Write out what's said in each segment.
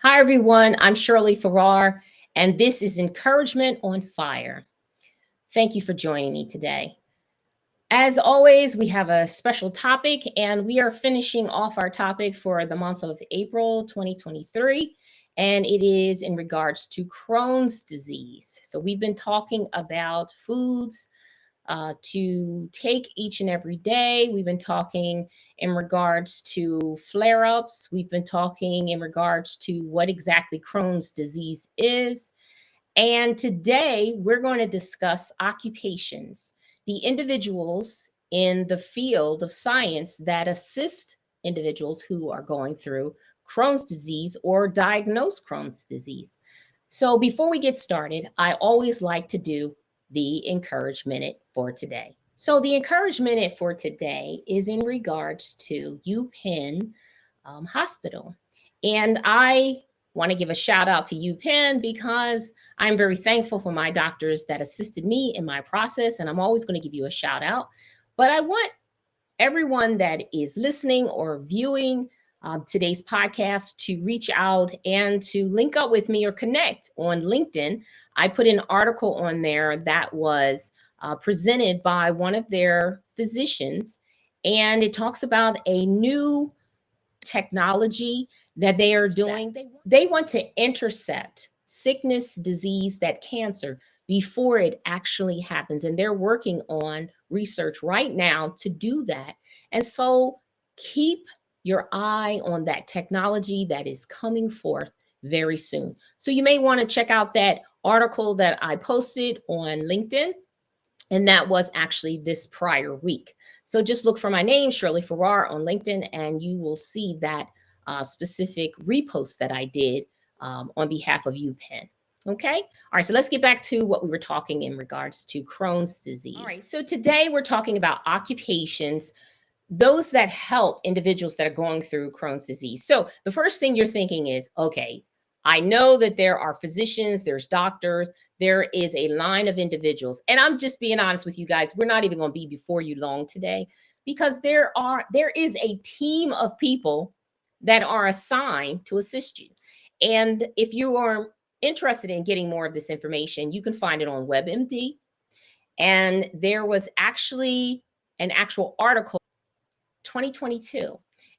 Hi, everyone. I'm Shirley Farrar, and this is Encouragement on Fire. Thank you for joining me today. As always, we have a special topic, and we are finishing off our topic for the month of April 2023, and it is in regards to Crohn's disease. So, we've been talking about foods to take each and every day. We've been talking in regards to flare ups. We've been talking in regards to what exactly Crohn's disease is. And today we're going to discuss occupations, the individuals in the field of science that assist individuals who are going through Crohn's disease or diagnose Crohn's disease. So before we get started, I always like to do the Encourage Minute for today. So the Encourage Minute for today is in regards to UPenn Hospital. And I want to give a shout out to UPenn because I'm very thankful for my doctors that assisted me in my process. And I'm always going to give you a shout out. But I want everyone that is listening or viewing today's podcast to reach out and to link up with me or connect on LinkedIn. I put an article on there that was presented by one of their physicians, and it talks about a new technology that they are doing. They want to intercept sickness, disease, that cancer before it actually happens. And they're working on research right now to do that. And so keep your eye on that technology that is coming forth very soon. So you may want to check out that article that I posted on LinkedIn. And that was actually this prior week. So just look for my name, Shirley Farrar, on LinkedIn, and you will see that specific repost that I did on behalf of UPenn. Okay. All right. So let's get back to what we were talking in regards to Crohn's disease. All right. So today we're talking about occupations, those that help individuals that are going through Crohn's disease. So the first thing you're thinking is, okay, I know that there are physicians, there's doctors, there is a line of individuals. And I'm just being honest with you guys, we're not even going to be before you long today because there is a team of people that are assigned to assist you. And if you are interested in getting more of this information, you can find it on WebMD. And there was actually an actual article 2022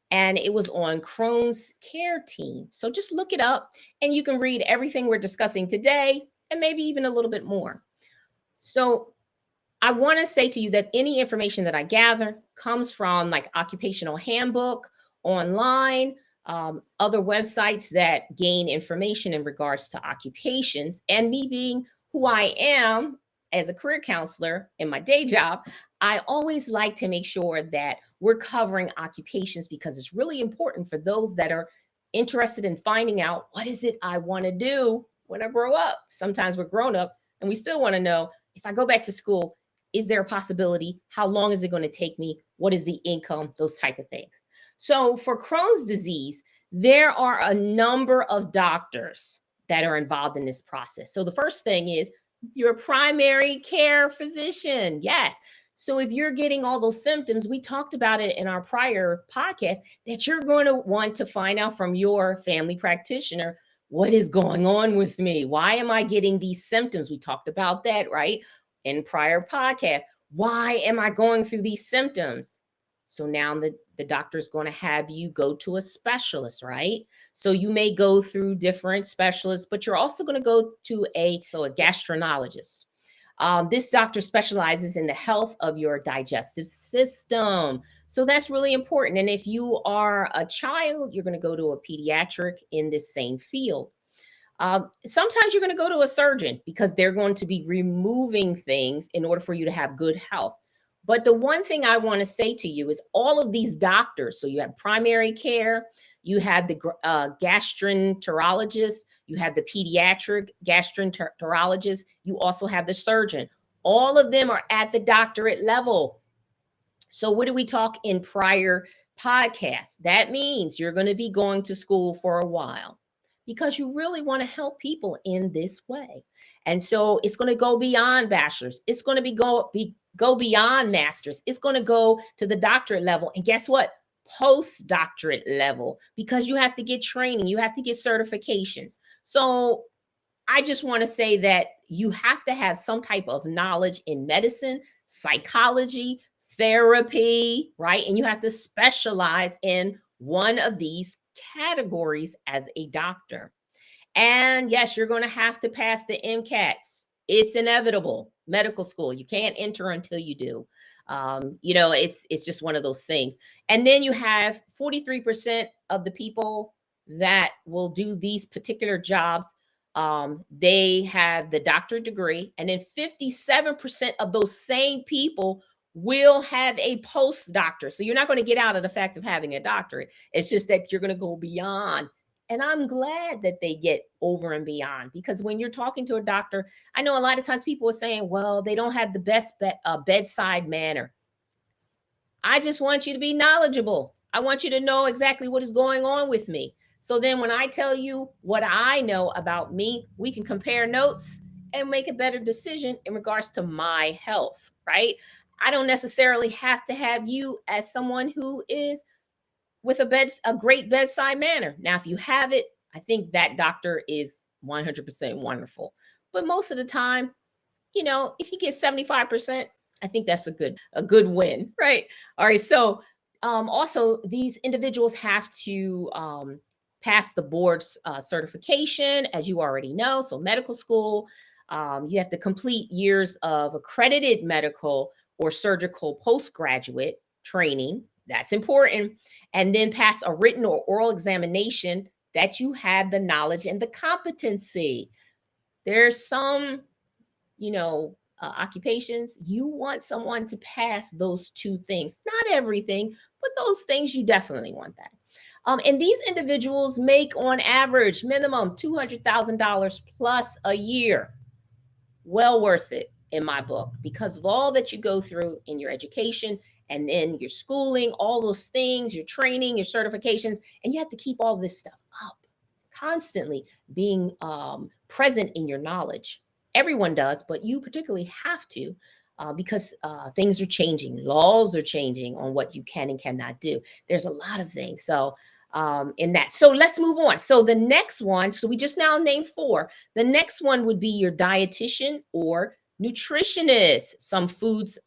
and it was on Crohn's care team. So just look it up and you can read everything we're discussing today and maybe even a little bit more. So I want to say to you that any information that I gather comes from like Occupational Handbook, online, other websites that gain information in regards to occupations, and me being who I am as a career counselor in my day job, I always like to make sure that we're covering occupations because it's really important for those that are interested in finding out what is it I want to do when I grow up. Sometimes we're grown up and we still want to know, if I go back to school, is there a possibility? How long is it going to take me? What is the income? Those type of things. So for Crohn's disease, there are a number of doctors that are involved in this process. So the first thing is your primary care physician. Yes. So if you're getting all those symptoms, we talked about it in our prior podcast, that you're going to want to find out from your family practitioner, what is going on with me? Why am I getting these symptoms? We talked about that, right? In prior podcasts. Why am I going through these symptoms? So now the doctor is going to have you go to a specialist, right? So you may go through different specialists, but you're also going to go to a gastroenterologist. This doctor specializes in the health of your digestive system. So that's really important. And if you are a child, you're going to go to a pediatric in this same field. Sometimes you're going to go to a surgeon because they're going to be removing things in order for you to have good health. But the one thing I want to say to you is all of these doctors, so you have primary care, you have the gastroenterologist, you have the pediatric gastroenterologist, you also have the surgeon. All of them are at the doctorate level. So what did we talk in prior podcasts? That means you're going to be going to school for a while, because you really want to help people in this way. And so it's going to go beyond bachelor's. It's going to go beyond master's. It's going to go to the doctorate level. And guess what? postdoctorate level because you have to get training, you have to get certifications. So I just want to say that you have to have some type of knowledge in medicine, psychology, therapy, right? And you have to specialize in one of these categories as a doctor. And yes, you're going to have to pass the MCATs. It's inevitable. Medical school, you can't enter until you do. It's just one of those things. And then you have 43% of the people that will do these particular jobs. They have the doctorate degree, and then 57% of those same people will have a postdoctor. So you're not going to get out of the fact of having a doctorate. It's just that you're going to go beyond, and I'm glad that they get over and beyond, because when you're talking to a doctor, I know a lot of times people are saying, well, they don't have the best bedside manner. I just want you to be knowledgeable. I want you to know exactly what is going on with me. So then when I tell you what I know about me, we can compare notes and make a better decision in regards to my health, right? I don't necessarily have to have you as someone who is with a great bedside manner. Now, if you have it, I think that doctor is 100% wonderful. But most of the time, if you get 75%, I think that's a good win, right? All right. So also these individuals have to pass the board's certification, as you already know. So medical school, you have to complete years of accredited medical or surgical postgraduate training. That's important. And then pass a written or oral examination that you have the knowledge and the competency. There's some occupations, you want someone to pass those two things. Not everything, but those things, you definitely want that. And these individuals make on average minimum $200,000 plus a year. Well worth it in my book, because of all that you go through in your education and then your schooling, all those things, your training, your certifications, and you have to keep all this stuff up, constantly being present in your knowledge. Everyone does, but you particularly have to, because things are changing. Laws are changing on what you can and cannot do. There's a lot of things. So in that. So let's move on. So the next one, so we just now named four. The next one would be your dietitian or nutritionist. Some foods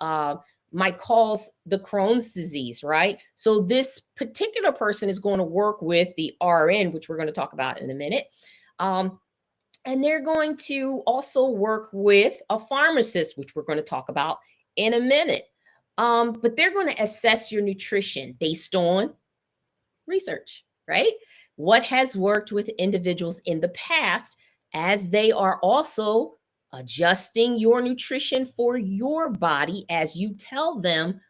might cause the Crohn's disease, right? So this particular person is going to work with the RN, which we're going to talk about in a minute. And they're going to also work with a pharmacist, which we're going to talk about in a minute. But they're going to assess your nutrition based on research, right? What has worked with individuals in the past, as they are also adjusting your nutrition for your body as you tell them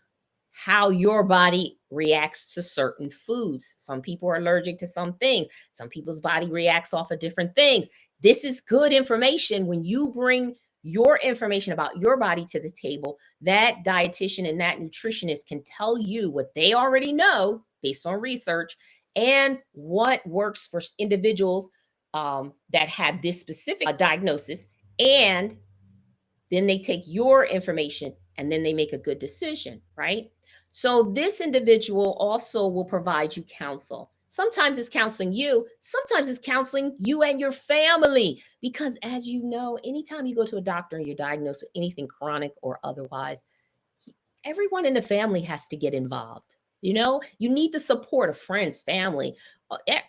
how your body reacts to certain foods. Some people are allergic to some things. Some people's body reacts off of different things. This is good information. When you bring your information about your body to the table, that dietitian and that nutritionist can tell you what they already know based on research and what works for individuals that have this specific diagnosis. And then they take your information and then they make a good decision, right? So this individual also will provide you counsel. Sometimes it's counseling you, sometimes it's counseling you and your family. Because as you know, anytime you go to a doctor and you're diagnosed with anything chronic or otherwise, everyone in the family has to get involved. You need the support of friends, family,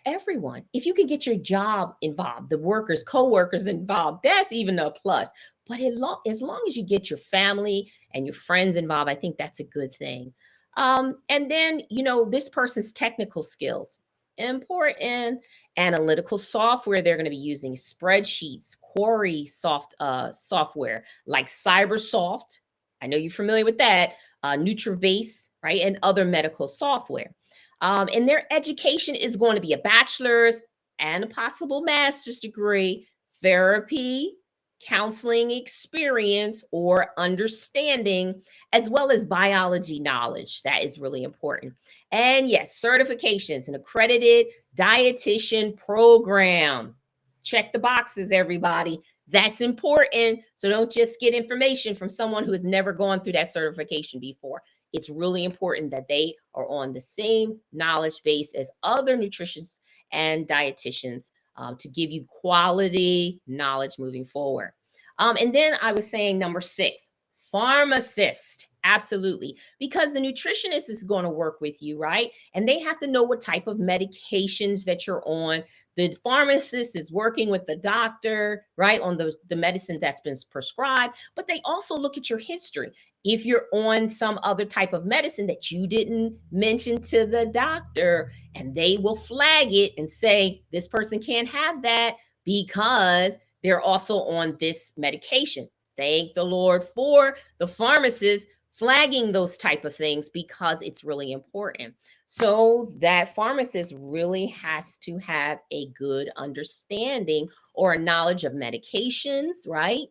everyone. If you can get your job involved, the workers, co-workers involved, that's even a plus. But as long as you get your family and your friends involved, I think that's a good thing. And then, this person's technical skills, important analytical software. They're going to be using spreadsheets, query software like Cybersoft. I know you're familiar with that. NutriBase, right, and other medical software. And their education is going to be a bachelor's and a possible master's degree, therapy, counseling experience or understanding, as well as biology knowledge. That is really important. And yes, certifications, an accredited dietitian program. Check the boxes, everybody. That's important. So don't just get information from someone who has never gone through that certification before. it's really important that they are on the same knowledge base as other nutritionists and dietitians to give you quality knowledge moving forward. And then I was saying number 6, pharmacist. Absolutely. Because the nutritionist is going to work with you, right? And they have to know what type of medications that you're on. The pharmacist is working with the doctor, right, on the medicine that's been prescribed. But they also look at your history. If you're on some other type of medicine that you didn't mention to the doctor, and they will flag it and say, this person can't have that because they're also on this medication. Thank the Lord for the pharmacist flagging those type of things because it's really important. So that pharmacist really has to have a good understanding or a knowledge of medications, right?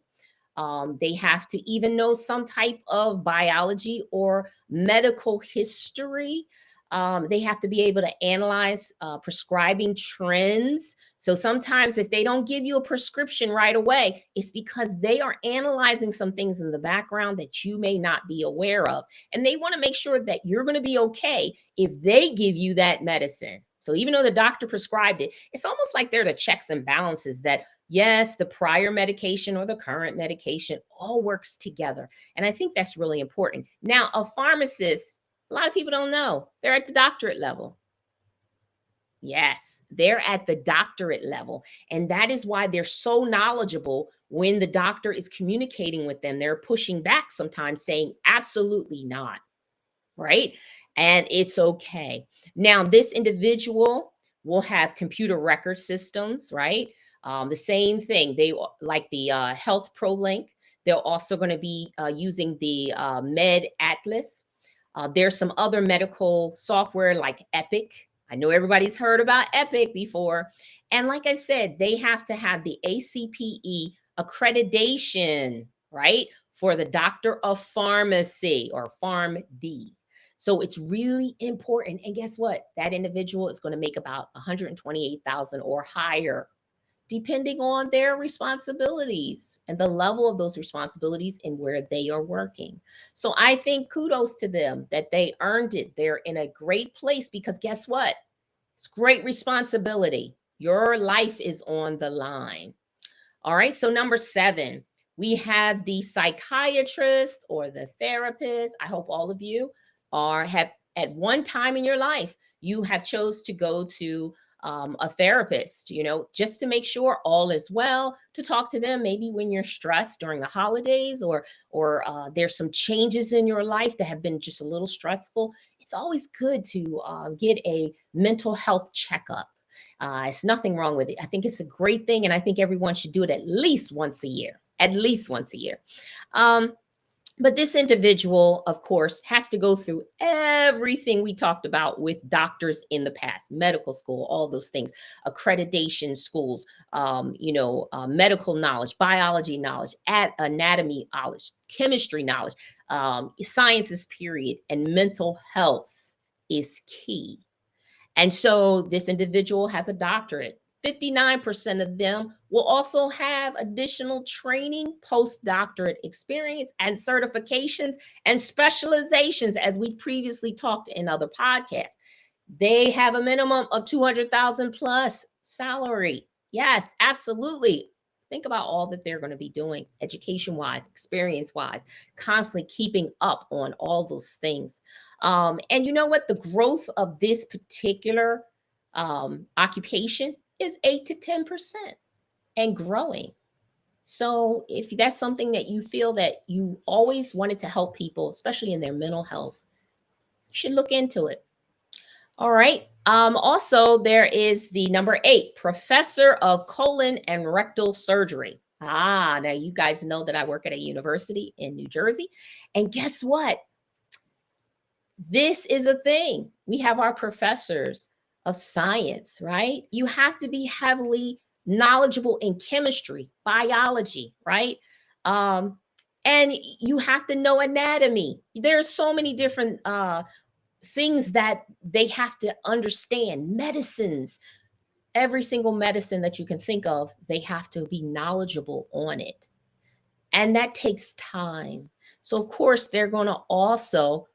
They have to even know some type of biology or medical history. They have to be able to analyze prescribing trends. So sometimes if they don't give you a prescription right away, it's because they are analyzing some things in the background that you may not be aware of. And they want to make sure that you're going to be okay if they give you that medicine. So even though the doctor prescribed it, it's almost like they're the checks and balances that yes, the prior medication or the current medication all works together. And I think that's really important. Now, a pharmacist, a lot of people don't know, they're at the doctorate level. Yes, they're at the doctorate level. And that is why they're so knowledgeable when the doctor is communicating with them. They're pushing back sometimes saying, absolutely not, right? And it's okay. Now, this individual will have computer record systems, right? The same thing. They like the Health Pro Link. They're also going to be using the Med Atlas. There's some other medical software like Epic. I know everybody's heard about Epic before. And like I said, they have to have the ACPE accreditation, right? For the Doctor of Pharmacy or PharmD. So it's really important. And guess what? That individual is going to make about 128,000 or higher, depending on their responsibilities and the level of those responsibilities and where they are working. So I think kudos to them that they earned it. They're in a great place because guess what? It's great responsibility. Your life is on the line. All right. So number 7, we have the psychiatrist or the therapist. I hope all of you have at one time in your life, you have chose to go to a therapist, just to make sure all is well, to talk to them maybe when you're stressed during the holidays or there's some changes in your life that have been just a little stressful. It's always good to get a mental health checkup. It's nothing wrong with it. I think it's a great thing, and I think everyone should do it at least once a year. At least once a year. But this individual, of course, has to go through everything we talked about with doctors in the past, medical school, all those things, accreditation schools, medical knowledge, biology knowledge, anatomy knowledge, chemistry knowledge, sciences, period, and mental health is key. And so this individual has a doctorate. 59% of them will also have additional training, postdoctorate experience, and certifications and specializations, as we previously talked in other podcasts. They have a minimum of 200,000 plus salary. Yes, absolutely. Think about all that they're going to be doing education wise, experience wise, constantly keeping up on all those things. And you know what? The growth of this particular occupation is 8 to 10% and growing. So if that's something that you feel that you always wanted to help people, especially in their mental health, you should look into it. All right. Also, there is the number 8, professor of colon and rectal surgery. Now you guys know that I work at a university in New Jersey. And guess what? This is a thing. We have our professors of science, right? You have to be heavily knowledgeable in chemistry, biology, right? And you have to know anatomy. There's so many different things that they have to understand. Medicines, every single medicine that you can think of, they have to be knowledgeable on it. And that takes time. So, of course, they're going to also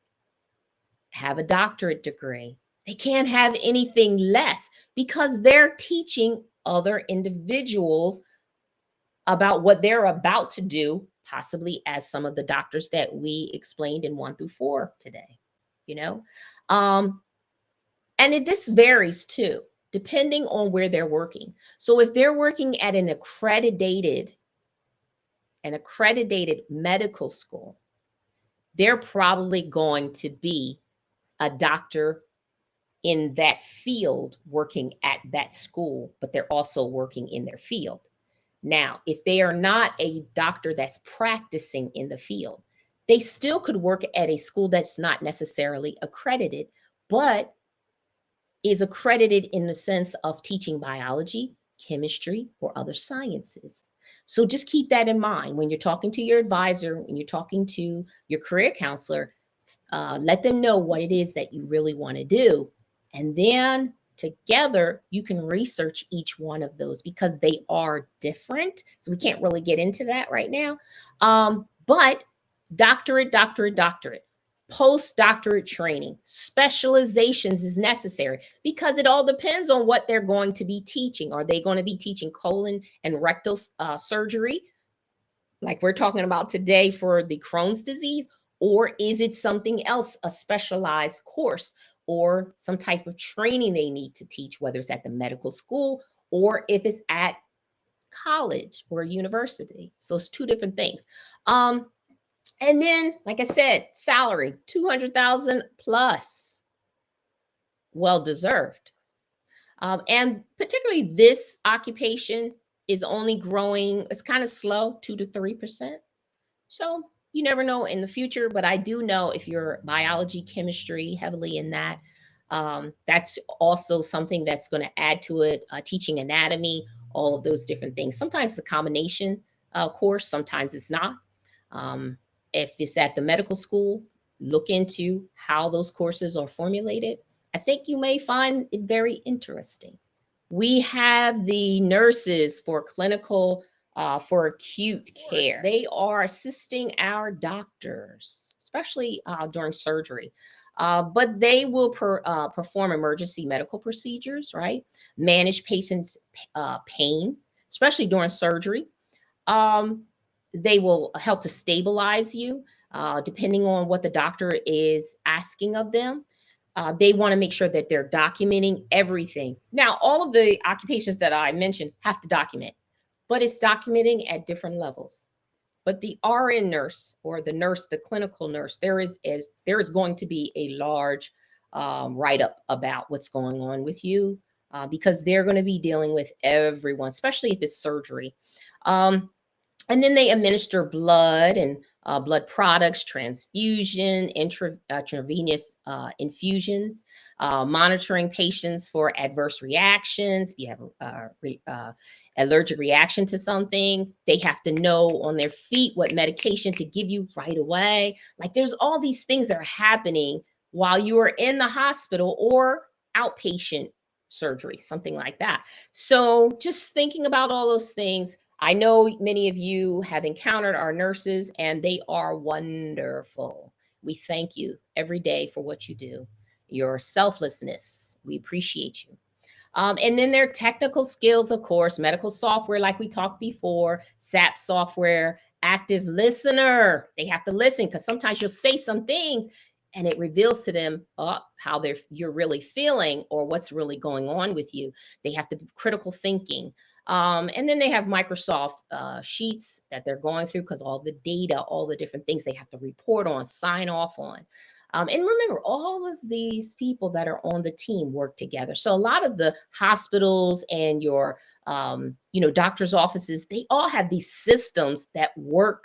have a doctorate degree. They can't have anything less because they're teaching other individuals about what they're about to do, possibly as some of the doctors that we explained in 1 through 4 today, you know? This varies too, depending on where they're working. So if they're working at an accredited medical school, they're probably going to be a doctor in that field working at that school, but they're also working in their field. Now, if they are not a doctor that's practicing in the field, they still could work at a school that's not necessarily accredited, but is accredited in the sense of teaching biology, chemistry, or other sciences. So just keep that in mind when you're talking to your advisor, when you're talking to your career counselor. Let them know what it is that you really want to do. And then together, you can research each one of those because they are different. So we can't really get into that right now. But doctorate, postdoctorate training, specializations is necessary because it all depends on what they're going to be teaching. Are they going to be teaching colon and rectal surgery, like we're talking about today for the Crohn's disease? Or is it something else, a specialized course or some type of training they need to teach, whether it's at the medical school or if it's at college or university? So it's two different things. And then, like I said, salary, 200,000 plus, well deserved. And particularly this occupation is only growing, it's kind of slow, 2 to 3%. So you never know in the future, but I do know if you're biology, chemistry, heavily in that, that's also something that's going to add to it, teaching anatomy, all of those different things. Sometimes it's a combination course, sometimes it's not. If it's at the medical school, look into how those courses are formulated. I think you may find it very interesting. We have the nurses for clinical, for acute care. They are assisting our doctors, especially during surgery. But they will perform emergency medical procedures, right? Manage patients' pain, especially during surgery. They will help to stabilize you, depending on what the doctor is asking of them. They want to make sure that they're documenting everything. Now, all of the occupations that I mentioned have to document, but it's documenting at different levels. But the RN nurse or the nurse, the clinical nurse, there is going to be a large write-up about what's going on with you because they're going to be dealing with everyone, especially if it's surgery. And then they administer blood and blood products, transfusion, intravenous infusions, monitoring patients for adverse reactions. If you have allergic reaction to something, they have to know on their feet what medication to give you right away. Like there's all these things that are happening while you are in the hospital or outpatient surgery, something like that. So just thinking about all those things. I know many of you have encountered our nurses and they are wonderful. We thank you every day for what you do, your selflessness. We appreciate you. And then their technical skills, of course, medical software, like we talked before, SAP software, active listener. They have to listen because sometimes you'll say some things and it reveals to them how you're really feeling or what's really going on with you. They have to be critical thinking. And then they have Microsoft sheets that they're going through because all the data, all the different things they have to report on, sign off on. And remember, all of these people that are on the team work together. So a lot of the hospitals and your, doctor's offices, they all have these systems that work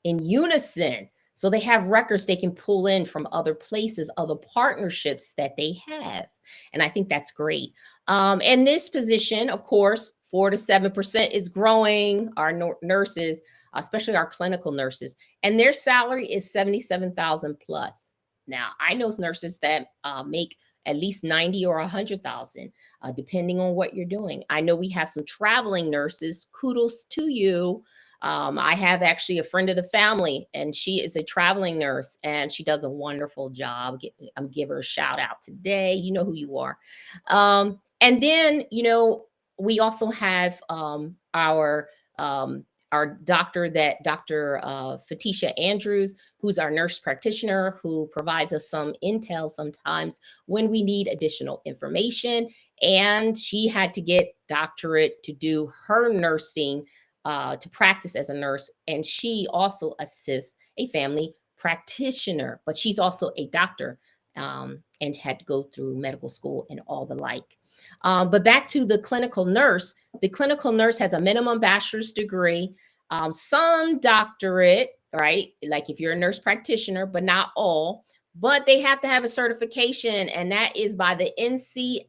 in unison. So they have records they can pull in from other places, other partnerships that they have. And I think that's great. And this position, of course, 4 to 7% is growing. Our nurses, especially our clinical nurses, and their salary is $77,000 plus. Now, I know nurses that make at least 90 or 100,000, depending on what you're doing. I know we have some traveling nurses. Kudos to you. I have actually a friend of the family, and she is a traveling nurse, and she does a wonderful job. I'm give her a shout out today. You know who you are. And then, we also have um, our doctor, that Dr. Fatisha Andrews, who's our nurse practitioner, who provides us some intel sometimes when we need additional information. And she had to get doctorate to do her nursing, to practice as a nurse. And she also assists a family practitioner, but she's also a doctor, and had to go through medical school and all the like. But back to the clinical nurse. The clinical nurse has a minimum bachelor's degree, some doctorate, right? Like if you're a nurse practitioner, but not all. But they have to have a certification, and that is by the NCLEX-RN.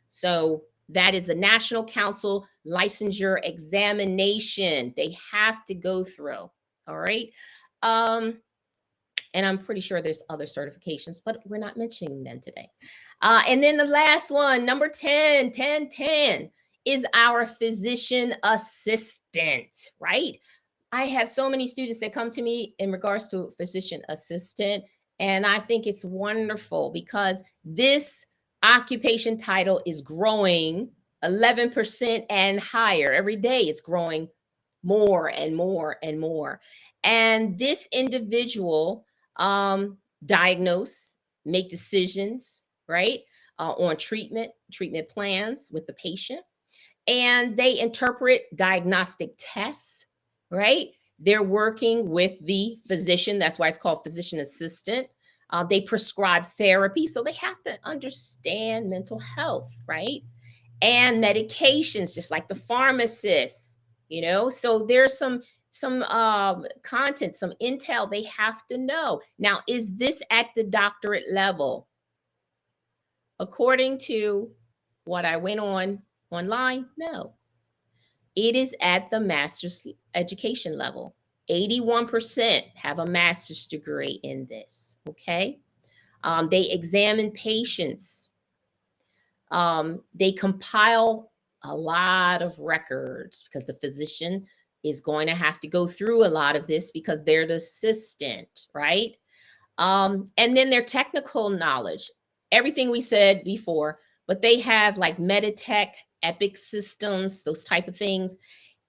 So that is the National Council Licensure Examination. They have to go through. All right. And I'm pretty sure there's other certifications, but we're not mentioning them today. And then the last one, number 10, 10, 10, is our physician assistant, right? I have so many students that come to me in regards to physician assistant, and I think it's wonderful because this occupation title is growing 11% and higher. Every day it's growing more and more and more. And this individual diagnose, make decisions, right, on treatment plans with the patient, and they interpret diagnostic tests, right? They're working with the physician. That's why it's called physician assistant. They prescribe therapy, so they have to understand mental health, right? And medications, just like the pharmacist, So there's some content, some intel they have to know. Now, is this at the doctorate level? According to what I went on online, no. It is at the master's education level. 81% have a master's degree in this, okay? They examine patients. They compile a lot of records because the physician is going to have to go through a lot of this because they're the assistant, right? And then their technical knowledge, everything we said before, but they have like Meditech, Epic systems, those type of things,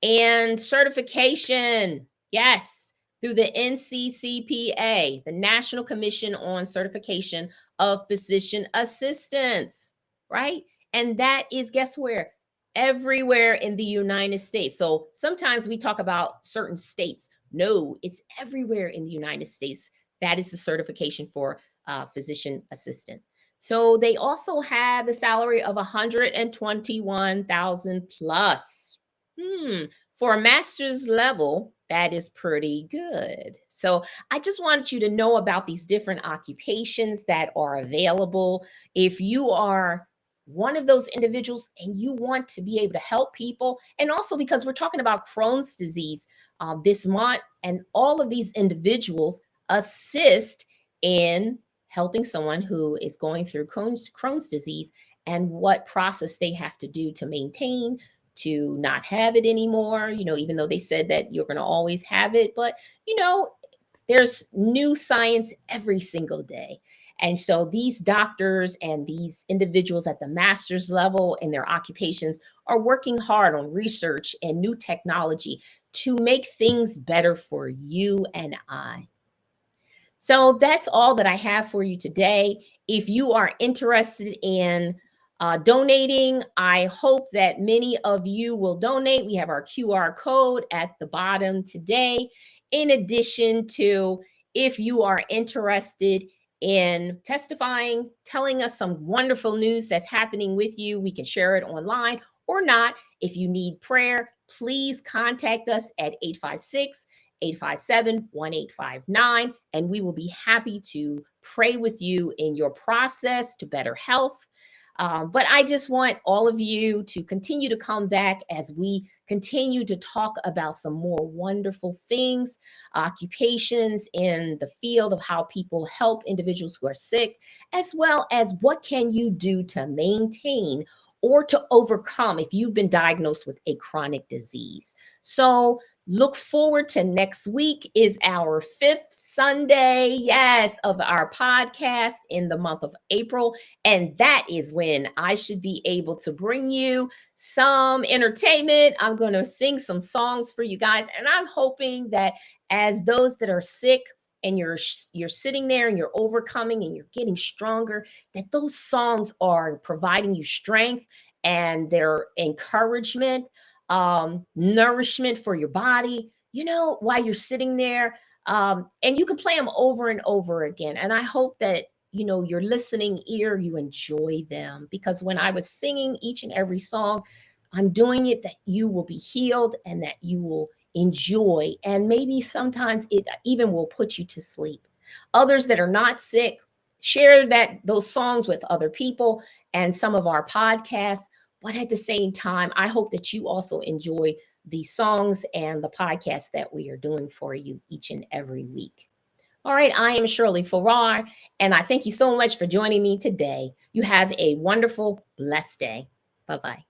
and certification. Yes, through the NCCPA, the National Commission on Certification of Physician Assistants, right? And that is, guess where? Everywhere in the United States. So sometimes we talk about certain states. No, it's everywhere in the United States. That is the certification for physician assistant. So they also have the salary of 121,000 plus. For a master's level, that is pretty good. So I just want you to know about these different occupations that are available. If you are one of those individuals and you want to be able to help people, and also because we're talking about Crohn's disease this month, and all of these individuals assist in helping someone who is going through Crohn's disease and what process they have to do to maintain, to not have it anymore, even though they said that you're going to always have it. But, there's new science every single day. And so these doctors and these individuals at the master's level in their occupations are working hard on research and new technology to make things better for you and I. So that's all that I have for you today. If you are interested in donating, I hope that many of you will donate. We have our QR code at the bottom today. In addition to, if you are interested in testifying, telling us some wonderful news that's happening with you, we can share it online or not. If you need prayer, please contact us at 857-1859, and we will be happy to pray with you in your process to better health. But I just want all of you to continue to come back as we continue to talk about some more wonderful things, occupations in the field of how people help individuals who are sick, as well as what can you do to maintain or to overcome if you've been diagnosed with a chronic disease. So look forward to next week is our 5th Sunday, yes, of our podcast in the month of April. And that is when I should be able to bring you some entertainment. I'm going to sing some songs for you guys. And I'm hoping that as those that are sick and you're sitting there and you're overcoming and you're getting stronger, that those songs are providing you strength and their encouragement, nourishment for your body, while you're sitting there. And you can play them over and over again. And I hope that, your listening ear, you enjoy them, because when I was singing each and every song, I'm doing it that you will be healed and that you will enjoy. And maybe sometimes it even will put you to sleep. Others that are not sick, share those songs with other people and some of our podcasts. But at the same time, I hope that you also enjoy the songs and the podcasts that we are doing for you each and every week. All right, I am Shirley Farrar, and I thank you so much for joining me today. You have a wonderful, blessed day. Bye-bye.